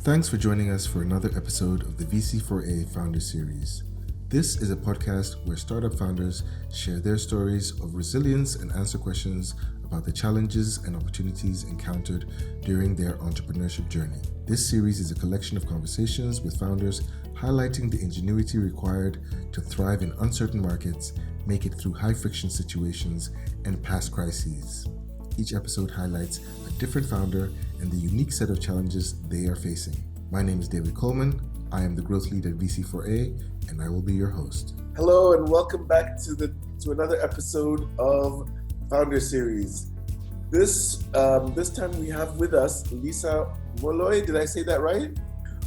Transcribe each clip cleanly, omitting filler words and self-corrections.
Thanks for joining us for another episode of the VC4A Founder Series. This is a podcast where startup founders share their stories of resilience and answer questions about the challenges and opportunities encountered during their entrepreneurship journey. This series is a collection of conversations with founders highlighting the ingenuity required to thrive in uncertain markets, make it through high-friction situations, and pass crises. Each episode highlights a different founder and the unique set of challenges they are facing. My name is David Coleman. I am the growth lead at VC4A, and I will be your host. Hello, and welcome back to another episode of Founder Series. This time we have with us Palesa Moloi. Did I say that right?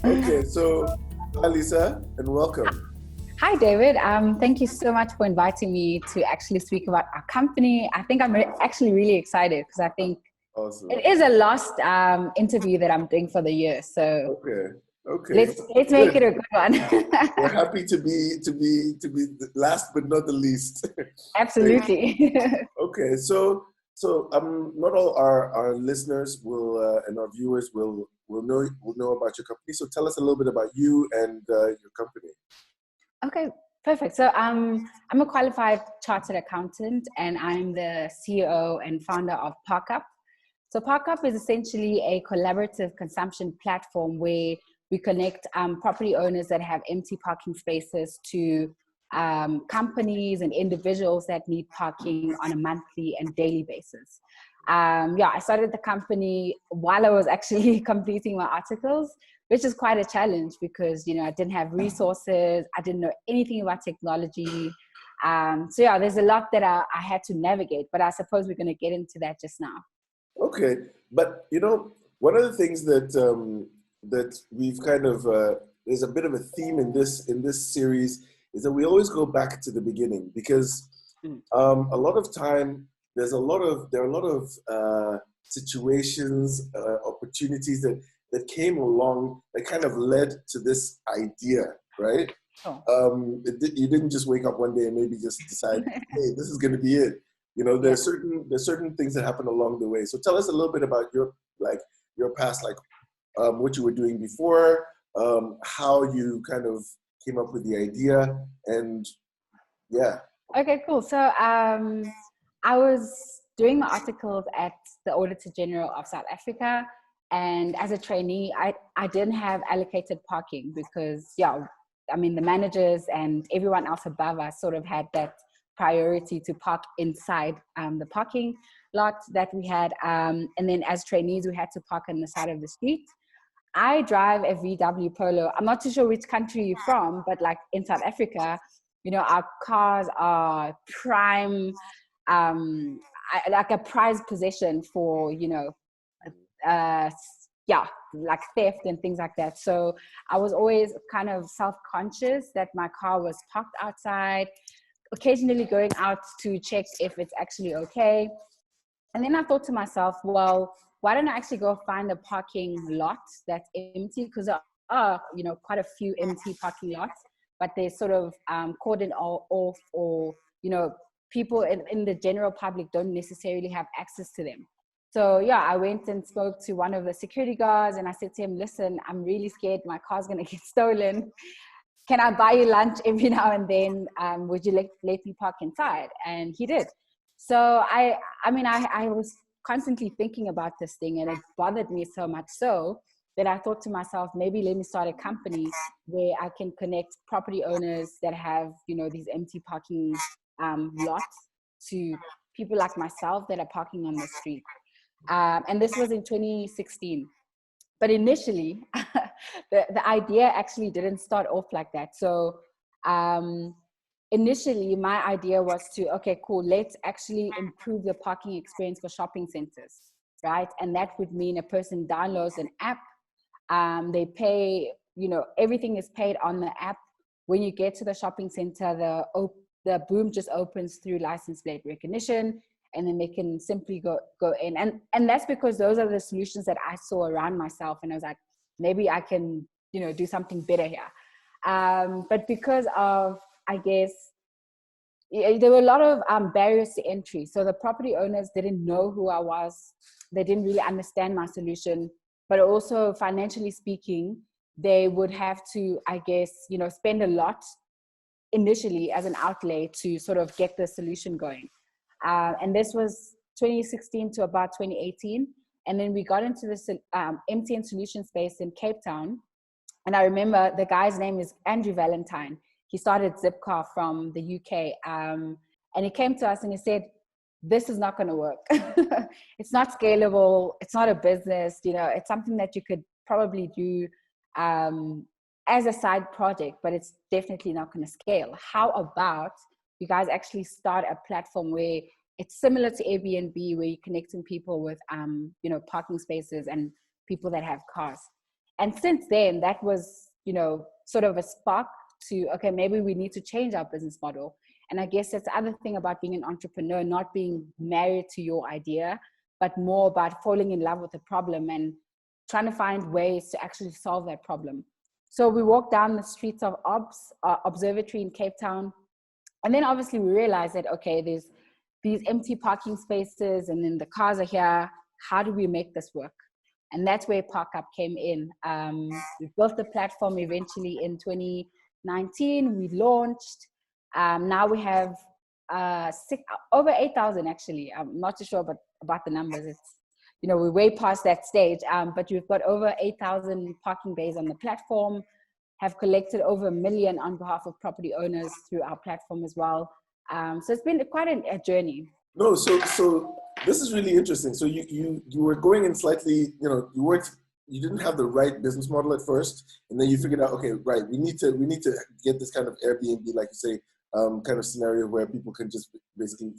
Okay, so hi Lisa, and welcome. Hi, David. Thank you so much for inviting me to actually speak about our company. I think I'm actually really excited because I think It is a last interview that I'm doing for the year. So okay. Let's make it a good one. We're happy to be the last but not the least. Absolutely. Okay, so not all our listeners will and our viewers will know about your company. So tell us a little bit about you and your company. Okay, perfect. So I'm a qualified chartered accountant, and I'm the CEO and founder of ParkUpp. So ParkUpp is essentially a collaborative consumption platform where we connect property owners that have empty parking spaces to companies and individuals that need parking on a monthly and daily basis. I started the company while I was actually completing my articles, which is quite a challenge because, I didn't have resources. I didn't know anything about technology. There's a lot that I had to navigate, but I suppose we're going to get into that just now. Okay, but one of the things that we've kind of there's a bit of a theme in this series is that we always go back to the beginning because a lot of time there are a lot of situations, opportunities that came along that kind of led to this idea, right? Oh. You didn't just wake up one day and maybe just decide, hey, this is going to be it. There's certain things that happen along the way. So tell us a little bit about your past, what you were doing before, how you kind of came up with the idea, and yeah. Okay, cool. So I was doing my articles at the Auditor General of South Africa, and as a trainee, I didn't have allocated parking because the managers and everyone else above us sort of had that priority to park inside the parking lot that we had. And then as trainees, we had to park on the side of the street. I drive a VW Polo. I'm not too sure which country you're from, but in South Africa, our cars are prime, like a prized possession for, theft and things like that. So I was always kind of self-conscious that my car was parked outside, occasionally going out to check if it's actually okay. And then I thought to myself, well, why don't I actually go find a parking lot that's empty? Because there are, quite a few empty parking lots, but they're sort of cordoned off, or, people in the general public don't necessarily have access to them. So I went and spoke to one of the security guards, and I said to him, listen, I'm really scared my car's going to get stolen. Can I buy you lunch every now and then? Would you let me park inside? And he did. So I was constantly thinking about this thing, and it bothered me so much so that I thought to myself, maybe let me start a company where I can connect property owners that have, these empty parking lots to people like myself that are parking on the street. And this was in 2016. But initially, the idea actually didn't start off like that. So initially, my idea was to, okay, cool, let's actually improve the parking experience for shopping centers, right? And that would mean a person downloads an app. They pay, everything is paid on the app. When you get to the shopping center, the boom just opens through license plate recognition, and then they can simply go in. And that's because those are the solutions that I saw around myself. And I was like, maybe I can, do something better here. But because of, I guess, there were a lot of barriers to entry. So the property owners didn't know who I was. They didn't really understand my solution. but also financially speaking, they would have to, I guess, spend a lot initially as an outlay to sort of get the solution going. And this was 2016 to about 2018. And then we got into this MTN solution space in Cape Town. And I remember the guy's name is Andrew Valentine. He started Zipcar from the UK. And he came to us and he said, this is not going to work. It's not scalable. It's not a business. It's something that you could probably do as a side project, but it's definitely not going to scale. How about you guys actually start a platform where it's similar to Airbnb, where you're connecting people with, parking spaces and people that have cars. And since then, that was, sort of a spark to, okay, maybe we need to change our business model. And I guess that's the other thing about being an entrepreneur, not being married to your idea, but more about falling in love with the problem and trying to find ways to actually solve that problem. So we walked down the streets of Observatory in Cape Town. And then obviously we realized that, okay, there's these empty parking spaces and then the cars are here. How do we make this work? And that's where ParkUpp came in. We built the platform eventually in 2019. We launched. Now we have over 8,000 actually. I'm not too sure about the numbers. It's, we're way past that stage, but we've got over 8,000 parking bays on the platform, have collected over 1 million on behalf of property owners through our platform as well. So it's been quite a journey. No, so this is really interesting. So you were going in slightly, you didn't have the right business model at first, and then you figured out, okay, right, we need to get this kind of Airbnb, like you say, kind of scenario where people can just basically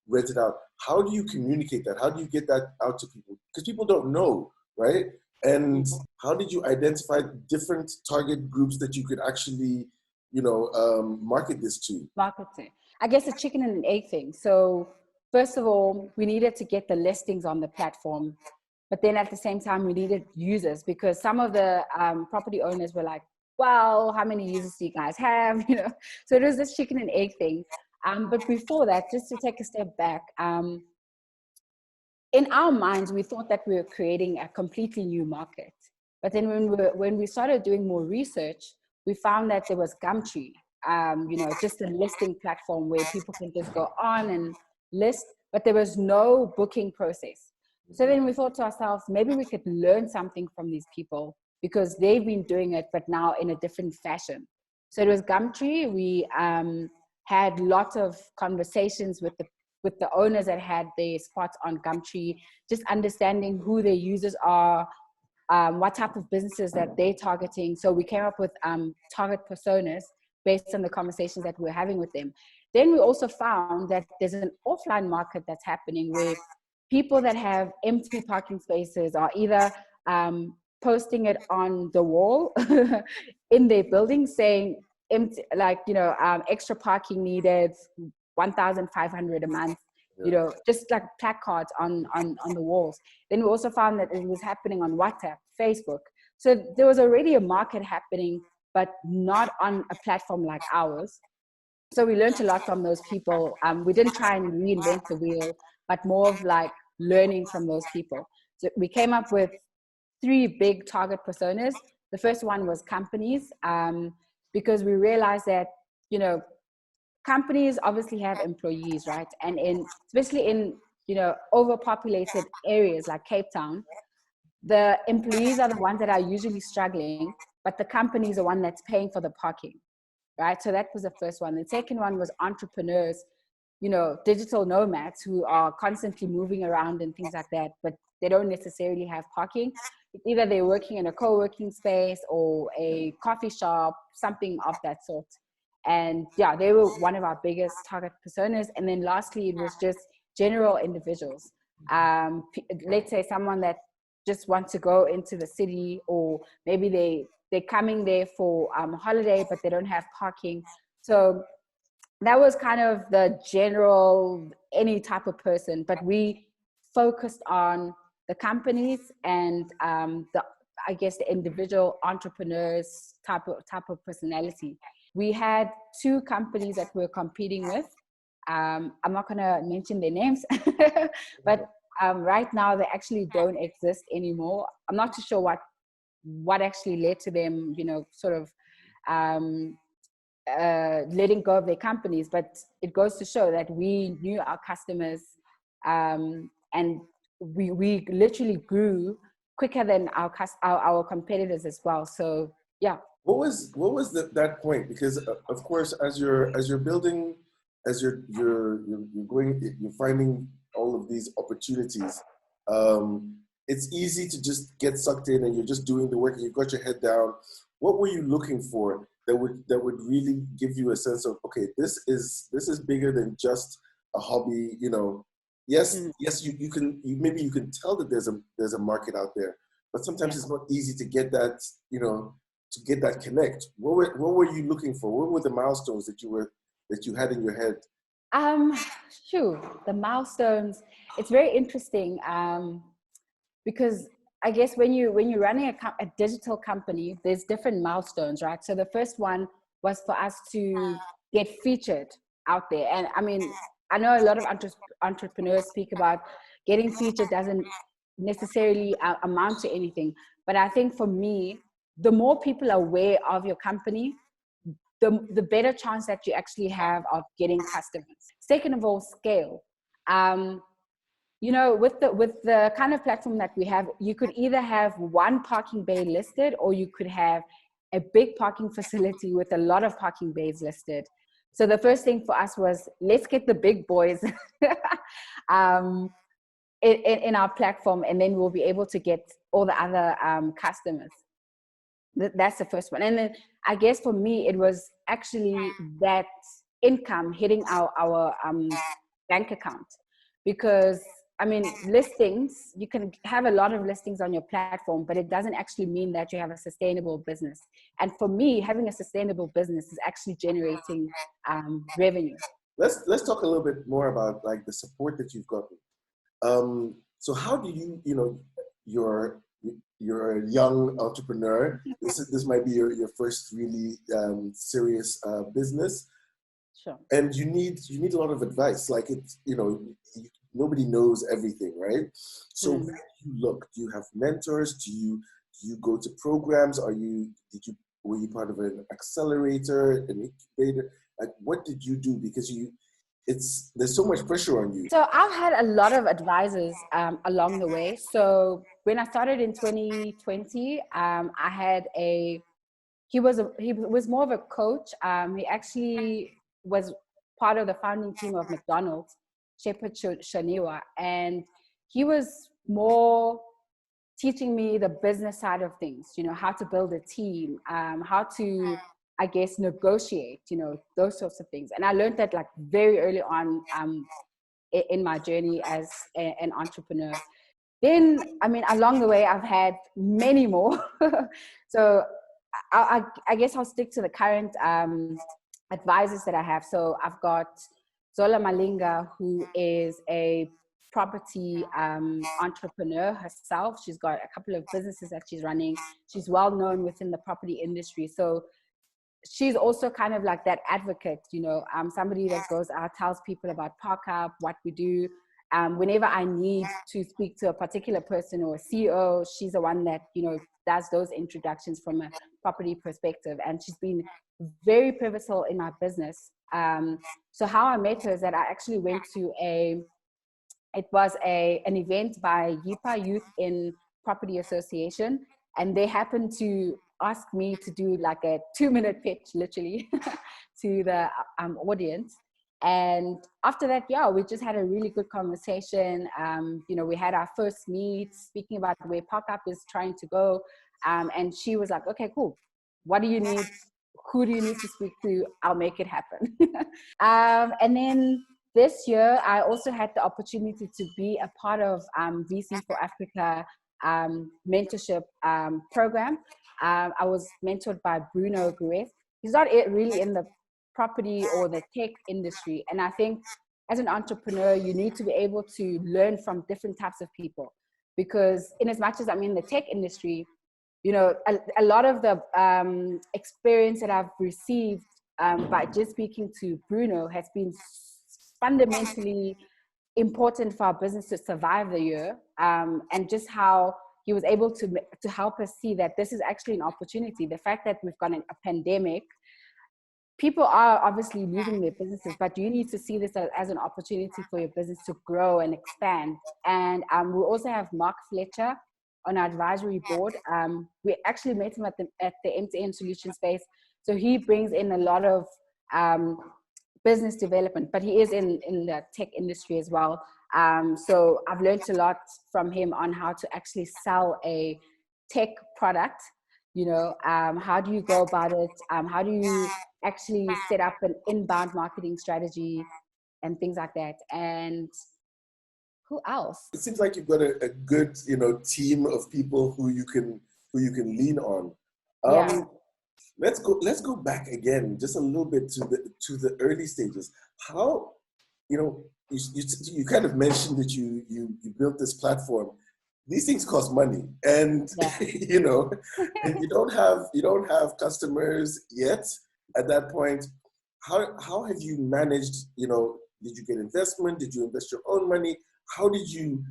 rent it out. How do you communicate that? How do you get that out to people? Because people don't know, right? And how did you identify different target groups that you could actually, market this to? Marketing. I guess a chicken and an egg thing. So first of all, we needed to get the listings on the platform, but then at the same time, we needed users, because some of the property owners were like, well, how many users do you guys have? So it was this chicken and egg thing. But before that, just to take a step back, in our minds, we thought that we were creating a completely new market. But then when we started doing more research, we found that there was Gumtree, just a listing platform where people can just go on and list, but there was no booking process. So then we thought to ourselves, maybe we could learn something from these people, because they've been doing it, but now in a different fashion. So it was Gumtree. We had lots of conversations with the owners that had their spots on Gumtree, just understanding who their users are, what type of businesses that they're targeting. So we came up with target personas based on the conversations that we're having with them. Then we also found that there's an offline market that's happening where people that have empty parking spaces are either posting it on the wall in their building saying empty, extra parking needed, 1,500 a month, just like placards on the walls. Then we also found that it was happening on WhatsApp, Facebook. So there was already a market happening, but not on a platform like ours. So we learned a lot from those people. We didn't try and reinvent the wheel, but more of like learning from those people. So we came up with 3 big target personas. The first one was companies, because we realized that, companies obviously have employees, right? And especially in, overpopulated areas like Cape Town, the employees are the ones that are usually struggling, but the company is the one that's paying for the parking, right? So that was the first one. The second one was entrepreneurs, digital nomads who are constantly moving around and things like that, but they don't necessarily have parking. Either they're working in a co-working space or a coffee shop, something of that sort. And yeah, they were one of our biggest target personas. And then lastly, it was just general individuals. Let's say someone that just wants to go into the city, or maybe they're coming there for a holiday, but they don't have parking. So that was kind of the general, any type of person, but we focused on the companies and the individual entrepreneurs type of personality. We had 2 companies that we're competing with. I'm not gonna mention their names, but Right now, they actually don't exist anymore. I'm not too sure what actually led to them, sort of letting go of their companies, but it goes to show that we knew our customers, and we literally grew quicker than our competitors as well. So yeah. What was that point? Because of course, as you're building, as you're finding all of these opportunities. It's easy to just get sucked in, and you're just doing the work, and you've got your head down. What were you looking for that would really give you a sense of, okay, this is bigger than just a hobby? Yes, maybe you can tell that there's a market out there, but sometimes it's not easy to get that, to get that connect. What were you looking for? What were the milestones that you had in your head? The milestones. It's very interesting, because I guess when you're running a digital company, there's different milestones, right? So the first one was for us to get featured out there. And I mean, I know a lot of entrepreneurs speak about getting featured doesn't necessarily amount to anything. But I think for me, the more people are aware of your company, the better chance that you actually have of getting customers. Second of all, scale. With the kind of platform that we have, you could either have one parking bay listed, or you could have a big parking facility with a lot of parking bays listed. So the first thing for us was, let's get the big boys in our platform, and then we'll be able to get all the other customers. That's the first one. And then I guess for me, it was actually that income hitting our bank account. Because I mean, listings, you can have a lot of listings on your platform, but it doesn't actually mean that you have a sustainable business. And for me, having a sustainable business is actually generating revenue. Let's talk a little bit more about like the support that you've gotten. So how do you're a young entrepreneur. This might be your first really serious business. Sure. And you need a lot of advice. Like nobody knows everything, right? So where do you look? Do you have mentors? Do you go to programs? Were you part of an accelerator, an incubator? Like, what did you do? Because there's so much pressure on you. So I've had a lot of advisors along the way. So when I started in 2020, I had he was more of a coach. He actually was part of the founding team of McDonald's, Shepherd Shaniwa, and he was more teaching me the business side of things, how to build a team, how to, I guess, negotiate, those sorts of things. And I learned that like very early on in my journey as an entrepreneur. Then, I mean, along the way, I've had many more. So I guess I'll stick to the current advisors that I have. So I've got Zola Malinga, who is a property entrepreneur herself. She's got a couple of businesses that she's running. She's well known within the property industry. So she's also kind of like that advocate, somebody that goes out, tells people about ParkUpp, what we do. Whenever I need to speak to a particular person or a CEO, she's the one that, does those introductions from a property perspective. And she's been very pivotal in my business. So how I met her is that I actually went to an event by YIPA, Youth in Property Association, and they happened to ask me to do like a 2-minute pitch, literally, to the audience. And after that, we just had a really good conversation. We had our first meet speaking about where ParkUpp is trying to go. And she was like, okay, cool. What do you need? Who do you need to speak to? I'll make it happen. And then this year, I also had the opportunity to be a part of VC4A mentorship program. I was mentored by Bruno Gueth. He's not really in the property or the tech industry. And I think as an entrepreneur, you need to be able to learn from different types of people. Because in as much as I'm in the tech industry, a lot of the experience that I've received by just speaking to Bruno has been fundamentally important for our business to survive the year, and just how he was able to help us see that this is actually an opportunity. The fact that we've got a pandemic, people are obviously losing their businesses, but you need to see this as an opportunity for your business to grow and expand. And we also have Mark Fletcher on our advisory board. We actually met him at the end-to-end solution space. So he brings in a lot of business development, but he is in the tech industry as well. So I've learned a lot from him on how to actually sell a tech product. You know, how do you go about it? How do you actually set up an inbound marketing strategy and things like that? And who else? It seems like you've got a good, you know, team of people who you can lean on. Yeah. Let's go back again just a little bit to the early stages. How, you know, you kind of mentioned that you built this platform. These things cost money, and Yeah. you know, and you don't have customers yet at that point. How have you managed? You know, did you get investment? Did you invest your own money? How did you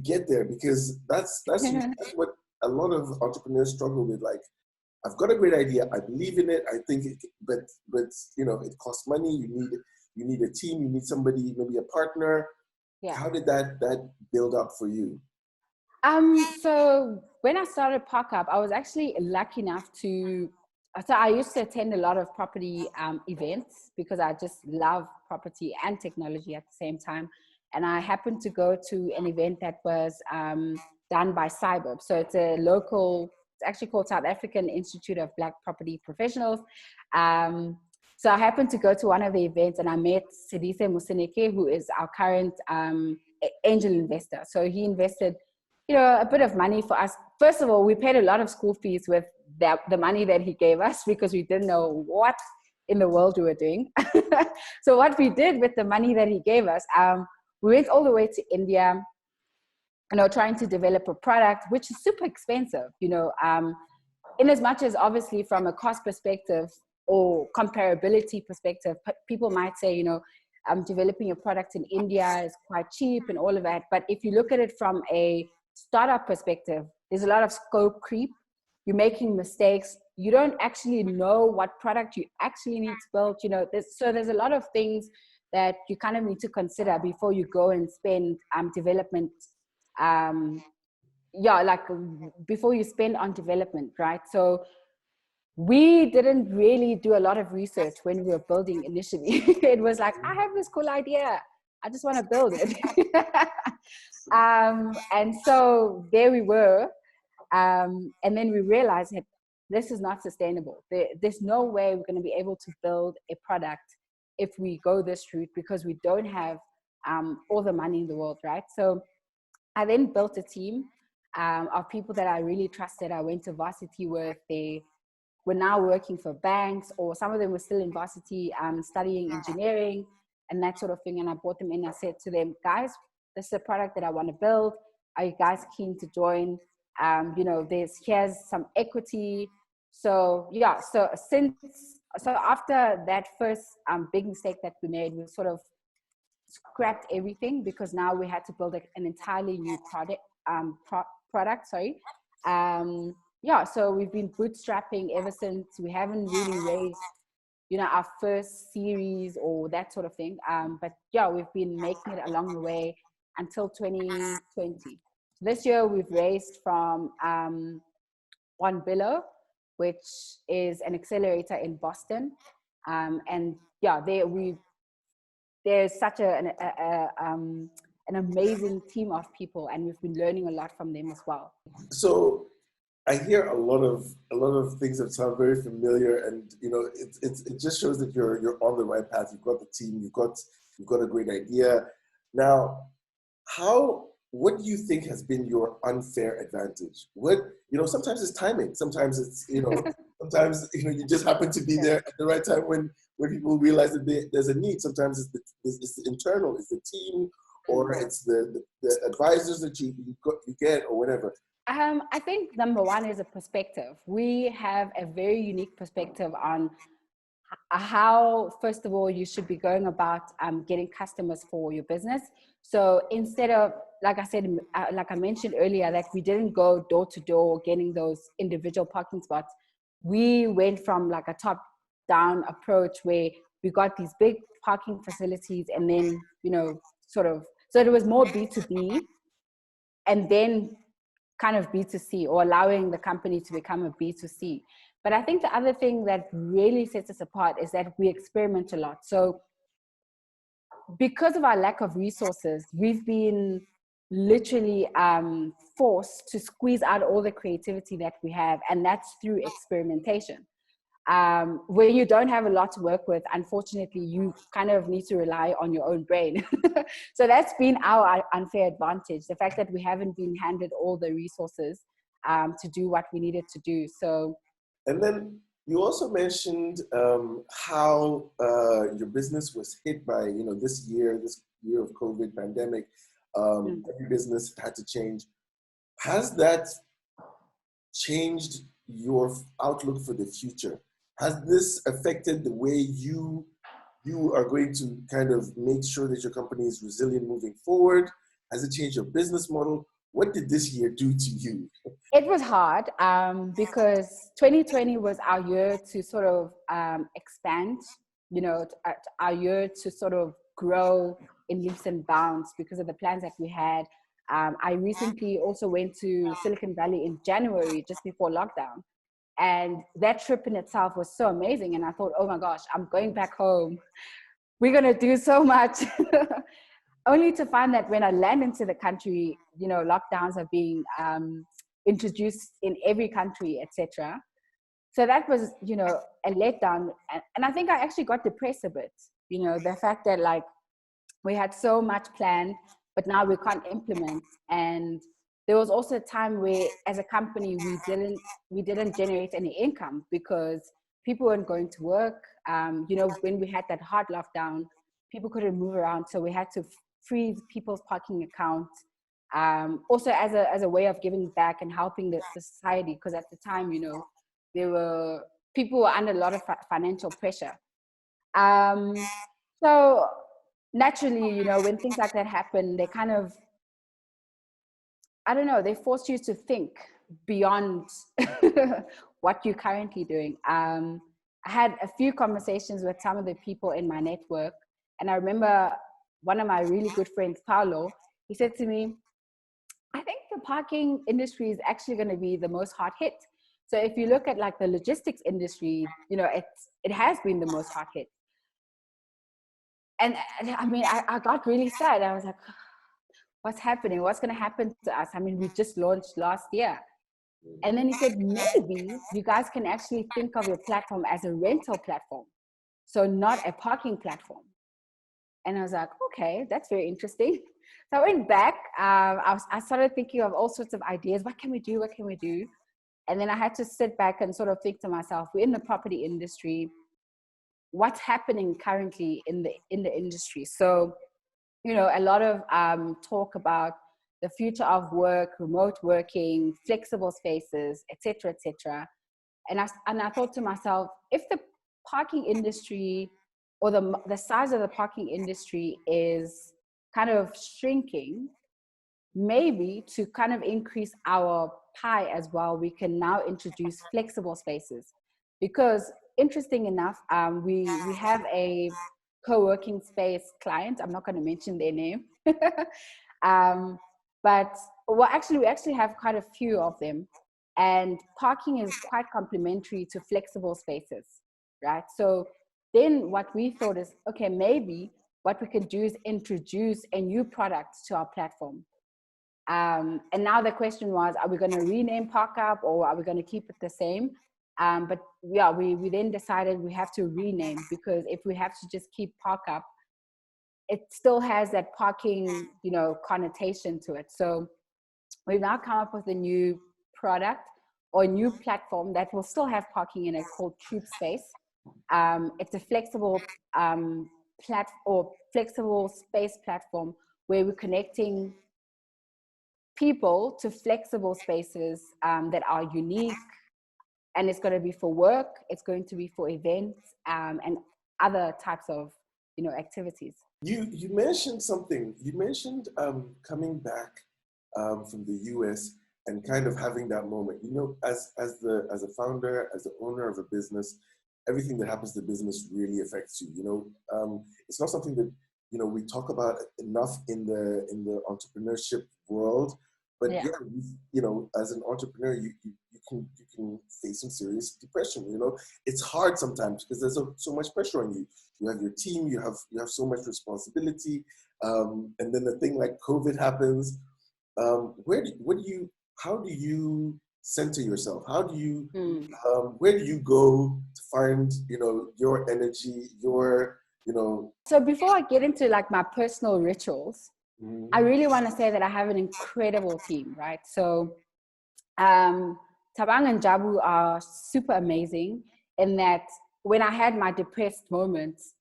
get there? Because that's what a lot of entrepreneurs struggle with. Like, I've got a great idea. I believe in it. I think it, but you know, it costs money. You need a team. You need somebody, maybe a partner. Yeah. How did that build up for you? So when I started ParkUpp, I was actually lucky enough so I used to attend a lot of property events because I just love property and technology at the same time. And I happened to go to an event that was done by Cyber. So it's it's actually called South African Institute of Black Property Professionals. So I happened to go to one of the events and I met Sidise Musineke, who is our current angel investor. So he invested, you know, a bit of money for us. First of all, we paid a lot of school fees with the money that he gave us because we didn't know what in the world we were doing. So what we did with the money that he gave us, we went all the way to India, you know, trying to develop a product, which is super expensive, you know, in as much as obviously from a cost perspective or comparability perspective, people might say, you know, developing a product in India is quite cheap and all of that. But if you look at it from a startup perspective, there's a lot of scope creep. You're making mistakes. You don't actually know what product you actually need to build. You know, there's a lot of things that you kind of need to consider before you go and spend development. Like before you spend on development, right? So we didn't really do a lot of research when we were building initially. It was like, I have this cool idea. I just want to build it. And so there we were. And then we realized that this is not sustainable. There's no way we're going to be able to build a product if we go this route because we don't have all the money in the world, right? So I then built a team of people that I really trusted. I went to varsity with. They were now working for banks, or some of them were still in varsity studying engineering and that sort of thing. And I brought them in. I said to them, guys, this is a product that I want to build. Are you guys keen to join? You know, here's some equity. So yeah, so after that first big mistake that we made, we sort of scrapped everything because now we had to build an entirely new product. So we've been bootstrapping ever since. We haven't really raised, you know, our first series or that sort of thing. But yeah, we've been making it along the way until 2020. This year we've raised from One Billow, which is an accelerator in Boston. And yeah, there's such an amazing team of people, and we've been learning a lot from them as well. So I hear a lot of things that sound very familiar, and you know, it just shows that you're on the right path. You've got the team. You've got a great idea. Now, what do you think has been your unfair advantage? Sometimes it's timing. Sometimes it's, sometimes, you just happen to be there at the right time when people realize that there's a need. Sometimes it's the internal, it's the team, or it's the advisors that you get or whatever. I think number one is a perspective. We have a very unique perspective on how, first of all, you should be going about getting customers for your business. So instead of, like I said, like I mentioned earlier, that we didn't go door to door getting those individual parking spots. We went from like a top down approach where we got these big parking facilities, and then, you know, sort of, so it was more B2B and then kind of B2C, or allowing the company to become a B2C. But I think the other thing that really sets us apart is that we experiment a lot. So because of our lack of resources, we've been literally forced to squeeze out all the creativity that we have, and that's through experimentation. Where you don't have a lot to work with, unfortunately, you kind of need to rely on your own brain. So that's been our unfair advantage, the fact that we haven't been handed all the resources to do what we needed to do. So, and then you also mentioned how your business was hit by, you know, this year of COVID pandemic. Every business had to change. Has that changed your outlook for the future? Has this affected the way you are going to kind of make sure that your company is resilient moving forward? Has it changed your business model? What did this year do to you? It was hard because 2020 was our year to sort of expand, you know, our year to sort of grow in leaps and bounds because of the plans that we had. I recently also went to Silicon Valley in January, just before lockdown. And that trip in itself was so amazing. And I thought, oh my gosh, I'm going back home. We're going to do so much. Only to find that when I land into the country, you know, lockdowns are being introduced in every country, etc. So that was, you know, a letdown. And I think I actually got depressed a bit, you know, the fact that like we had so much planned, but now we can't implement. And there was also a time where, as a company, we didn't generate any income because people weren't going to work. You know, when we had that hard lockdown, people couldn't move around, so we had to freeze people's parking accounts. Also, as a way of giving back and helping the society, because at the time, you know, people were under a lot of financial pressure. So naturally, you know, when things like that happen, they kind of, I don't know, they force you to think beyond what you're currently doing. I had a few conversations with some of the people in my network, and I remember one of my really good friends, Paulo, he said to me, I think the parking industry is actually going to be the most hard hit. So if you look at like the logistics industry, you know, it has been the most hard hit. And I mean, I got really sad. I was like, what's happening? What's going to happen to us? I mean, we just launched last year. And then he said, maybe you guys can actually think of your platform as a rental platform, so not a parking platform. And I was like, okay, that's very interesting. So I went back. I started thinking of all sorts of ideas. What can we do? What can we do? And then I had to sit back and sort of think to myself, we're in the property industry. What's happening currently in the industry? So, you know, a lot of talk about the future of work, remote working, flexible spaces, etc., etc. And I thought to myself, if the parking industry or the size of the parking industry is kind of shrinking, maybe to kind of increase our pie as well, we can now introduce flexible spaces. Because interesting enough, we have a co-working space client. I'm not going to mention their name. But well, actually, we actually have quite a few of them. And parking is quite complementary to flexible spaces, right? So then what we thought is, okay, maybe what we can do is introduce a new product to our platform. And now the question was, are we going to rename ParkUpp or are we going to keep it the same? But yeah, we then decided we have to rename, because if we have to just keep ParkUpp, it still has that parking, you know, connotation to it. So we've now come up with a new product or a new platform that will still have parking in it, called Troop Space. It's a flexible flexible space platform where we're connecting people to flexible spaces that are unique, and it's going to be for work, it's going to be for events, and other types of, activities. You mentioned something. You mentioned coming back from the US and kind of having that moment. As a founder, as the owner of a business, everything that happens to the business really affects you. It's not something that we talk about enough in the entrepreneurship world. But as an entrepreneur, you can face some serious depression. It's hard sometimes because there's so much pressure on you. You have your team, you have so much responsibility, and then the thing like COVID happens. How do you center yourself? How do you where do you go to find your energy, So before I get into like my personal rituals, I really want to say that I have an incredible team, right? So Tabang and Jabu are super amazing in that when I had my depressed moments,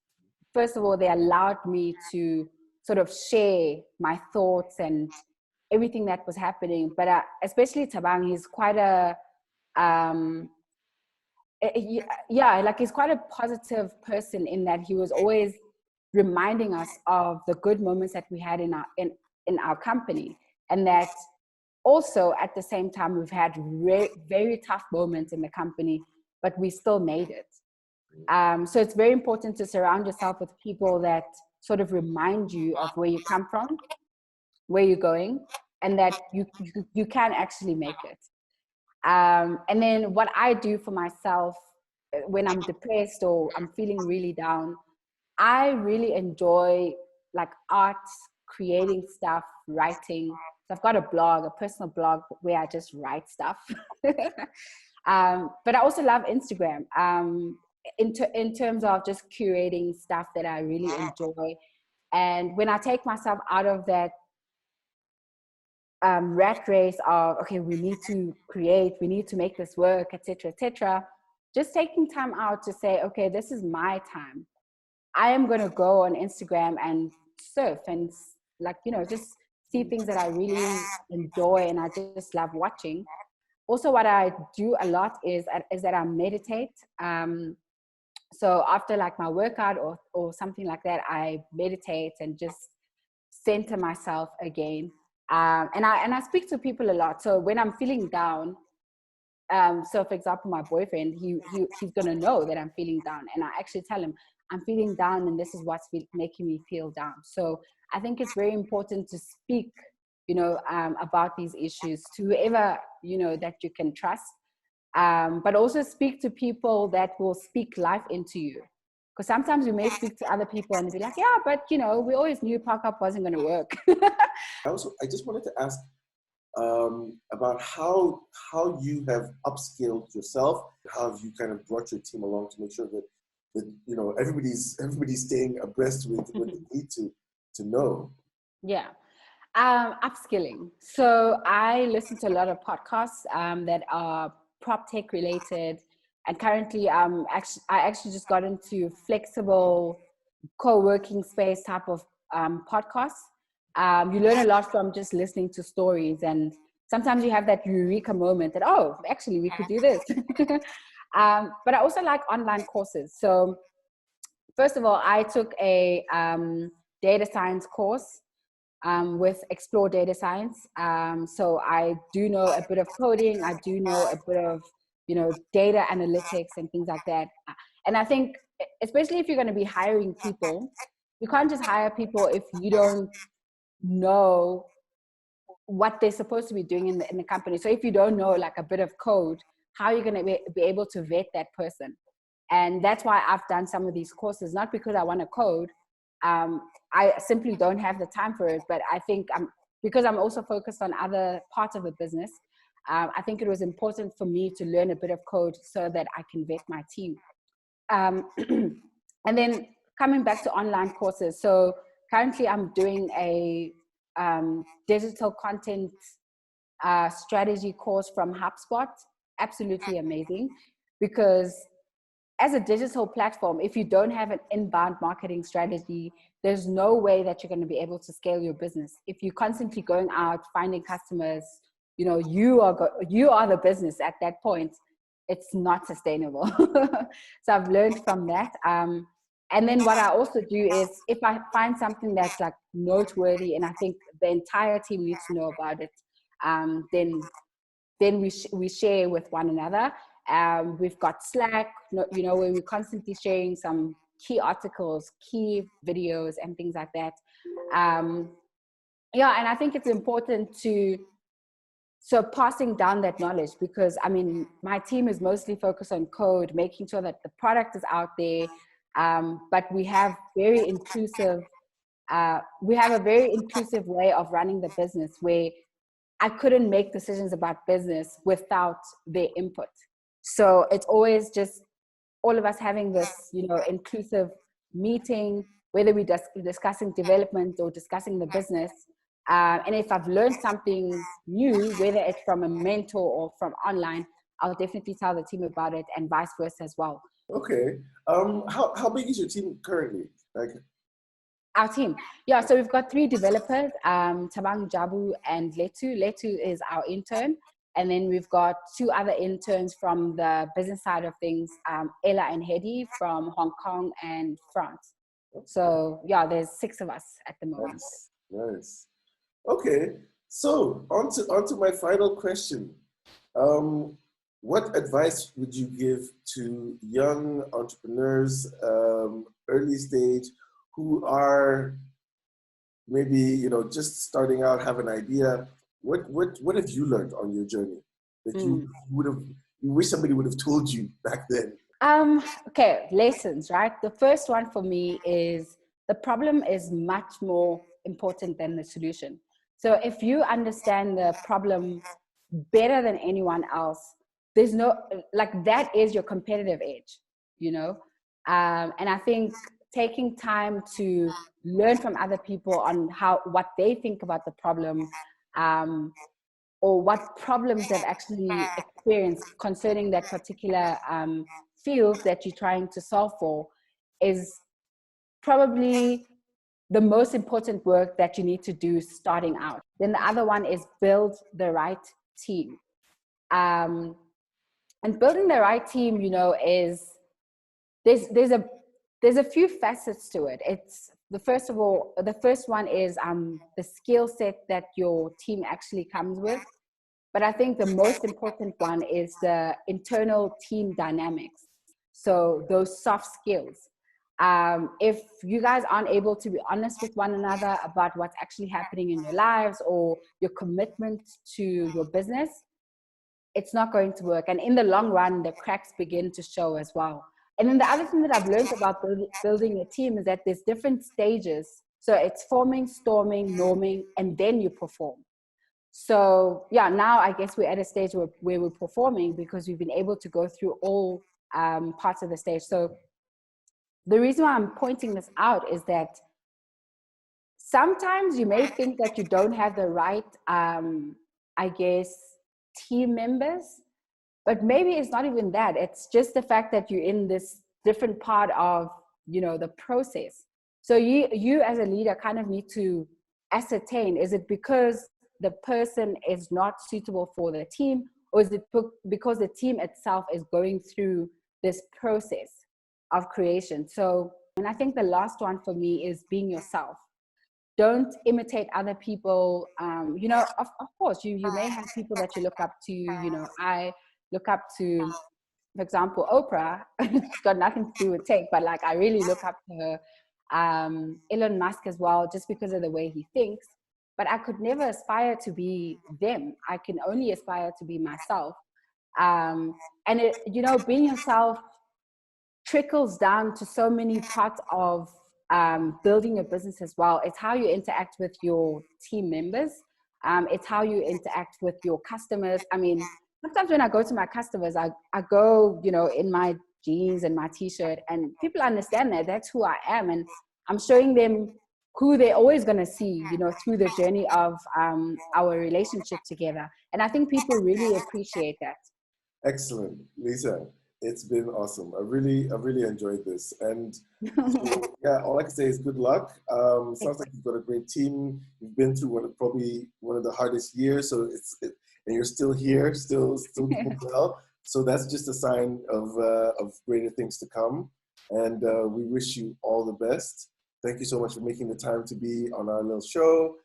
first of all, they allowed me to sort of share my thoughts and everything that was happening. But especially Tabang, he's quite he's quite a positive person in that he was always reminding us of the good moments that we had in our company, and that also at the same time we've had very tough moments in the company, but we still made it. So it's very important to surround yourself with people that sort of remind you of where you come from, where you're going, and that you can actually make it. And then what I do for myself when I'm depressed or I'm feeling really down, I really enjoy like art, creating stuff, writing. So I've got a personal blog where I just write stuff. But I also love Instagram in terms of just curating stuff that I really enjoy. And when I take myself out of that rat race of, okay, we need to create, we need to make this work, etc., just taking time out to say, okay, this is my time. I am going to go on Instagram and surf and just see things that I really enjoy and I just love watching. Also, what I do a lot is that I meditate. So after like my workout or something like that, I meditate and just center myself again. And I speak to people a lot. So when I'm feeling down, so for example, my boyfriend, he's going to know that I'm feeling down. And I actually tell him, I'm feeling down and this is what's making me feel down. So I think it's very important to speak, about these issues to whoever, that you can trust. But also speak to people that will speak life into you. Because sometimes we may speak to other people and be like, yeah, but we always knew ParkUpp wasn't going to work. I just wanted to ask about how you have upscaled yourself, how have you kind of brought your team along to make sure that everybody's staying abreast with what they need to know. Yeah. Upskilling. So I listen to a lot of podcasts that are prop tech related, and currently I actually just got into flexible co-working space type of podcasts. You learn a lot from just listening to stories, and sometimes you have that eureka moment that, oh, actually we could do this. But I also like online courses. So first of all, I took a data science course with Explore Data Science. So I do know a bit of coding. I do know a bit of, data analytics and things like that. And I think, especially if you're going to be hiring people, you can't just hire people if you don't know what they're supposed to be doing in the company. So if you don't know like a bit of code, how are you going to be able to vet that person? And that's why I've done some of these courses, not because I want to code. I simply don't have the time for it, but I think because I'm also focused on other parts of the business, I think it was important for me to learn a bit of code so that I can vet my team. And then coming back to online courses. So currently I'm doing a digital content strategy course from HubSpot. Absolutely amazing, because as a digital platform, if you don't have an inbound marketing strategy, there's no way that you're going to be able to scale your business. If you're constantly going out, finding customers, you are the business at that point. It's not sustainable. So I've learned from that. And then what I also do is if I find something that's like noteworthy and I think the entire team needs to know about it, then we share with one another. We've got Slack, where we're constantly sharing some key articles, key videos, and things like that. And I think it's important so passing down that knowledge, because I mean, my team is mostly focused on code, making sure that the product is out there. But we have very inclusive, we have a very inclusive way of running the business where I couldn't make decisions about business without their input. So it's always just all of us having this, inclusive meeting, whether we're discussing development or discussing the business. And if I've learned something new, whether it's from a mentor or from online, I'll definitely tell the team about it, and vice versa as well. Okay. How big is your team currently? Like, our team, so we've got 3 developers, Tabang, Jabu, and Letu. Letu is our intern, and then we've got 2 other interns from the business side of things, Ella and Hedy from Hong Kong and France. So there's 6 of us at the moment. Nice. Okay, so on to my final question. What advice would you give to young entrepreneurs, early stage, who are maybe just starting out, have an idea? What have you learned on your journey that you wish somebody would have told you back then? Okay, lessons, right? The first one for me is the problem is much more important than the solution. So if you understand the problem better than anyone else, there's no, that is your competitive edge, and I think taking time to learn from other people on what they think about the problem, or what problems they've actually experienced concerning that particular field that you're trying to solve for, is probably the most important work that you need to do starting out. Then the other one is build the right team. And building the right team, is there's a few facets to it. It's the first one is the skill set that your team actually comes with. But I think the most important one is the internal team dynamics. So those soft skills. If you guys aren't able to be honest with one another about what's actually happening in your lives or your commitment to your business, it's not going to work. And in the long run, the cracks begin to show as well. And then the other thing that I've learned about building a team is that there's different stages. So it's forming, storming, norming, and then you perform. So now I guess we're at a stage where we're performing because we've been able to go through all parts of the stage. So the reason why I'm pointing this out is that sometimes you may think that you don't have the right, team members, but maybe it's not even that. It's just the fact that you're in this different part of, the process. So you as a leader kind of need to ascertain, is it because the person is not suitable for the team, or is it because the team itself is going through this process of creation? So, and I think the last one for me is being yourself. Don't imitate other people. Of course, you may have people that you look up to. I look up to, for example, Oprah. It's got nothing to do with tech, but I really look up to her. Elon Musk as well, just because of the way he thinks. But I could never aspire to be them. I can only aspire to be myself. And being yourself trickles down to so many parts of building a business as well. It's how you interact with your team members. It's how you interact with your customers. I mean, sometimes when I go to my customers, I go, in my jeans and my t-shirt, and people understand that that's who I am. And I'm showing them who they're always going to see, through the journey of our relationship together. And I think people really appreciate that. Excellent, Lisa. It's been awesome. I really enjoyed this. And so, all I can say is good luck. Sounds like you've got a great team. You've been through probably one of the hardest years. So and you're still here, still doing well. So that's just a sign of greater things to come. And we wish you all the best. Thank you so much for making the time to be on our little show.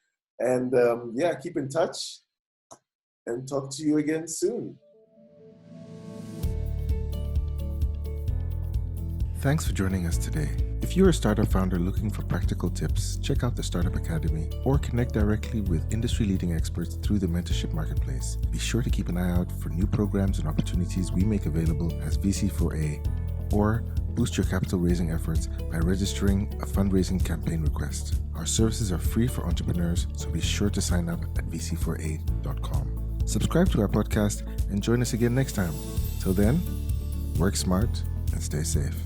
And yeah, keep in touch and talk to you again soon. Thanks for joining us today. If you're a startup founder looking for practical tips, check out the Startup Academy or connect directly with industry-leading experts through the mentorship marketplace. Be sure to keep an eye out for new programs and opportunities we make available as VC4A, or boost your capital raising efforts by registering a fundraising campaign request. Our services are free for entrepreneurs, so be sure to sign up at vc4a.com. Subscribe to our podcast and join us again next time. Till then, work smart and stay safe.